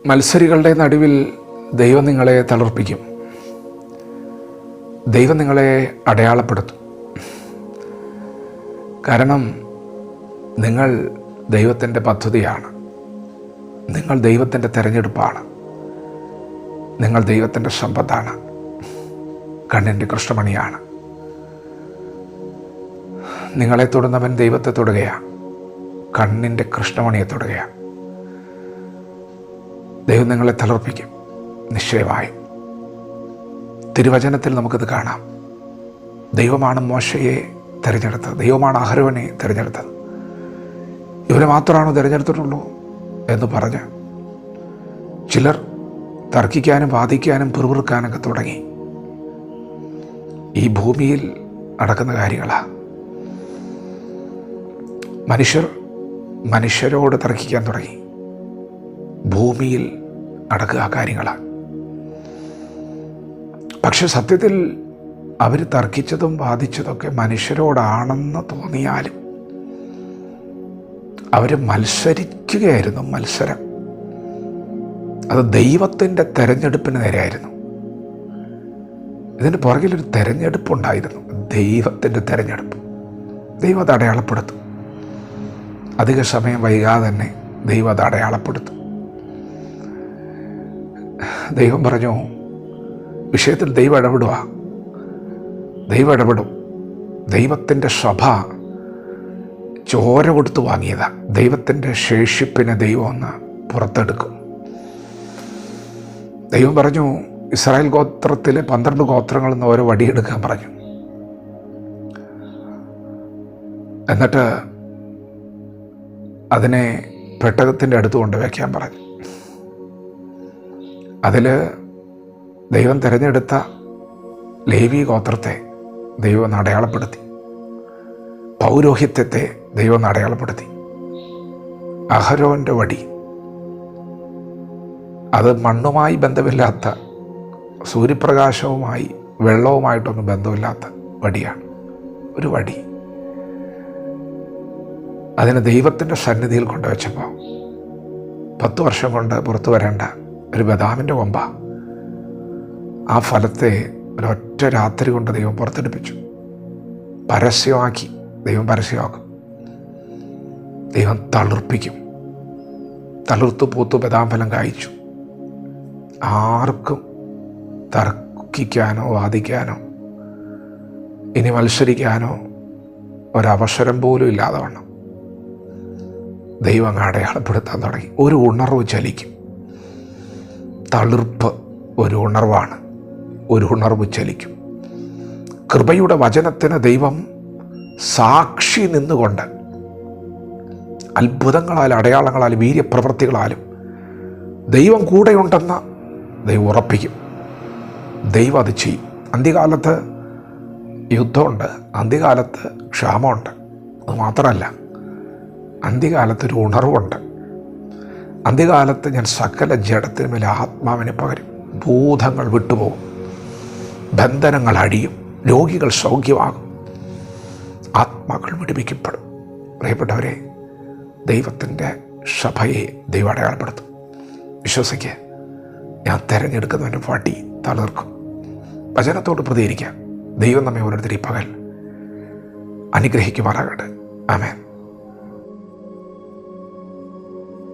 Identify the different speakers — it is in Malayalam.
Speaker 1: മത്സരികളുടെ നടുവിൽ ദൈവം നിങ്ങളെ തളർപ്പിക്കും. ദൈവം നിങ്ങളെ അടയാളപ്പെടുത്തും. കാരണം നിങ്ങൾ ദൈവത്തിൻ്റെ പദ്ധതിയാണ്. നിങ്ങൾ ദൈവത്തിൻ്റെ തിരഞ്ഞെടുപ്പാണ്. നിങ്ങൾ ദൈവത്തിൻ്റെ സമ്പത്താണ്. കണ്ണിൻ്റെ കൃഷ്ണമണിയാണ്. നിങ്ങളെ തൊടുന്നവൻ ദൈവത്തെ തൊടുകയാണ്. കണ്ണിൻ്റെ കൃഷ്ണമണിയെ തൊടുകയാണ്. ദൈവം നിങ്ങളെ തളർപ്പിക്കും നിശ്ചയമായും. തിരുവചനത്തിൽ നമുക്കിത് കാണാം. ദൈവമാണ് മോശയെ തിരഞ്ഞെടുത്തത്. ദൈവമാണ് അഹരോനെ തിരഞ്ഞെടുത്തത്. ഇവരെ മാത്രമാണോ തിരഞ്ഞെടുത്തിട്ടുള്ളൂ എന്ന് പറഞ്ഞ് ചിലർ തർക്കിക്കാനും വാദിക്കാനും പിറുപിറുക്കാനൊക്കെ തുടങ്ങി. ഈ ഭൂമിയിൽ നടക്കുന്ന കാര്യങ്ങളാണ്. മനുഷ്യരോട് തർക്കിക്കാൻ തുടങ്ങി. ഭൂമിയിൽ നടക്കുക കാര്യങ്ങളാണ്. പക്ഷെ സത്യത്തിൽ അവർ തർക്കിച്ചതും വാദിച്ചതൊക്കെ മനുഷ്യരോടാണെന്ന് തോന്നിയാലും അവർ മത്സരിക്കുകയായിരുന്നു. മത്സരം അത് ദൈവത്തിൻ്റെ തെരഞ്ഞെടുപ്പിന് നേരെയായിരുന്നു. ഇതിന് പുറകിലൊരു തെരഞ്ഞെടുപ്പുണ്ടായിരുന്നു. ദൈവത്തിൻ്റെ തെരഞ്ഞെടുപ്പ്. ദൈവം അത് അടയാളപ്പെടുത്തും. അധിക സമയം വൈകാതെ തന്നെ ദൈവം അത് അടയാളപ്പെടുത്തും. ദൈവം പറഞ്ഞു, വിഷയത്തിൽ ദൈവം ഇടപെടുക. ദൈവം ഇടപെടും. ദൈവത്തിൻ്റെ സഭ ചോര കൊടുത്ത് വാങ്ങിയതാണ്. ദൈവത്തിൻ്റെ ശേഷിപ്പിനെ ദൈവം ഒന്ന് പുറത്തെടുക്കും. ദൈവം പറഞ്ഞു, ഇസ്രായേൽ ഗോത്രത്തിലെ 12 ഗോത്രങ്ങളിൽ നിന്ന് ഓരോ വടിയെടുക്കാൻ പറഞ്ഞു. എന്നിട്ട് അതിനെ പെട്ടകത്തിൻ്റെ അടുത്ത് കൊണ്ട് വയ്ക്കാൻ പറഞ്ഞു. അതിൽ ദൈവം തിരഞ്ഞെടുത്ത ലേവി ഗോത്രത്തെ ദൈവം അടയാളപ്പെടുത്തി. പൗരോഹിത്യത്തെ ദൈവം അടയാളപ്പെടുത്തി. അഹരോൻ്റെ വടി, അത് മണ്ണുമായി ബന്ധമില്ലാത്ത, സൂര്യപ്രകാശവുമായി വെള്ളവുമായിട്ടൊന്നും ബന്ധമില്ലാത്ത വടിയാണ്. ഒരു വടി. അതിന് ദൈവത്തിൻ്റെ സന്നിധിയിൽ കൊണ്ടുവച്ചപ്പോൾ 10 വർഷം കൊണ്ട് പുറത്തു വരേണ്ട ഒരു ബദാമിൻ്റെ കൊമ്പ, ആ ഫലത്തെ ഒരൊറ്റ രാത്രി കൊണ്ട് ദൈവം പുറത്തെടുപ്പിച്ചു. പരസ്യമാക്കി. ദൈവം പരസ്യമാക്കും. ദൈവം തളിർപ്പിക്കും. തളിർത്തു പൂത്തു ബദാം ഫലം കായ്ച്ചു. ആർക്കും തർക്കിക്കാനോ വാദിക്കാനോ ഇനി മത്സരിക്കാനോ ഒരവസരം പോലും ഇല്ലാതെ വണ്ണം ദൈവം അടയാളപ്പെടുത്താൻ തുടങ്ങി. ഒരു ഉണർവ് ചലിക്കും. തളിർപ്പ് ഒരു ഉണർവാണ്. ഒരു ഉണർവ് ചലിക്കും. കൃപയുടെ വചനത്തിന് ദൈവം സാക്ഷി നിന്നുകൊണ്ട് അത്ഭുതങ്ങളാലും അടയാളങ്ങളാലും വീര്യപ്രവൃത്തികളാലും ദൈവം കൂടെയുണ്ടെന്ന് ദൈവം ഉറപ്പിക്കും. ദൈവം അത് ചെയ്യും. അന്ത്യകാലത്ത് യുദ്ധമുണ്ട്. അന്ത്യകാലത്ത് ക്ഷാമമുണ്ട്. അത് മാത്രമല്ല, അന്ത്യകാലത്തൊരു ഉണർവുണ്ട്. അന്ത്യകാലത്ത് ഞാൻ സകല ജഡത്തിന് മേലെ ആത്മാവിനെ പകരും. ഭൂതങ്ങൾ വിട്ടുപോകും. ബന്ധനങ്ങൾ അഴിയും. രോഗികൾ സൗഖ്യമാകും. ആത്മാക്കൾ വിടുവിക്കപ്പെടും. പ്രിയപ്പെട്ടവരെ, ദൈവത്തിൻ്റെ സഭയെ ദൈവം അടയാളപ്പെടുത്തും. വിശ്വസിക്കുക. ഞാൻ തിരഞ്ഞെടുക്കുന്നവൻ്റെ വടി തളിർക്കും. വചനത്തോട് പ്രതികരിക്കാം. ദൈവം നമ്മെ ഓരോരുത്തരും ഈ പകൽ അനുഗ്രഹിക്കുമാറാകട്ടെ. ആമേൻ.